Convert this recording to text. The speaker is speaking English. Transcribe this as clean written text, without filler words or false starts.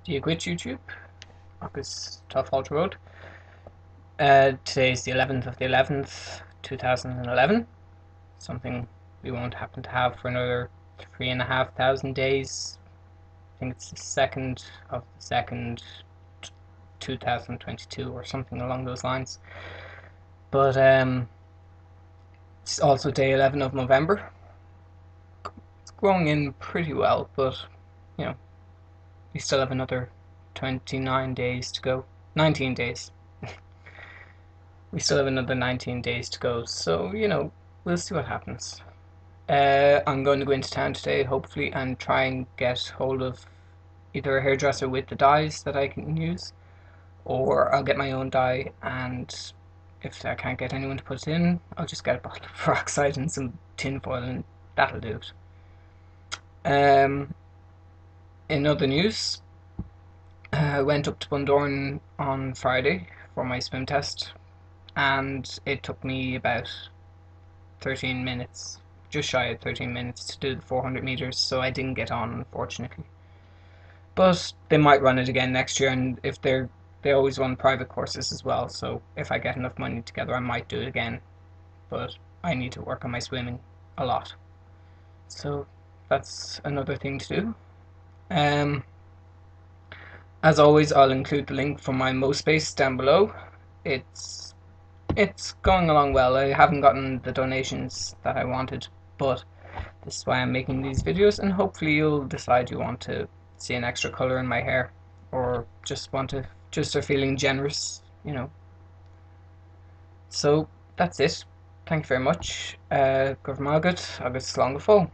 Duit YouTube, agus Tough Road. Today's the 11th of the 11th, 2011. Something we won't happen to have for another 3,500 days. I think it's the 2nd of the 2nd, 2022 or something along those lines. But it's also day 11 of Movember. It's growing in pretty well, but you know, we still have another 29 days to go. 19 days. We still have another 19 days to go, so we'll see what happens. I'm going to go into town today, hopefully, and try and get hold of either a hairdresser with the dyes that I can use, or I'll get my own dye, and if I can't get anyone to put it in, I'll just get a bottle of peroxide and some tin foil, and that'll do it. In other news, I went up to Bundoran on Friday for my swim test, and it took me about 13 minutes, just shy of 13 minutes, to do the 400 meters, so I didn't get on, unfortunately. But they might run it again next year, and if they always run private courses as well, so if I get enough money together I might do it again, but I need to work on my swimming a lot, so that's another thing to do. As always, I'll include the link from my MoSpace down below. It's going along well. I haven't gotten the donations that I wanted, but this is why I'm making these videos, and hopefully you'll decide you want to see an extra colour in my hair, or just are feeling generous, So that's it. Thank you very much. Agat, agus slán.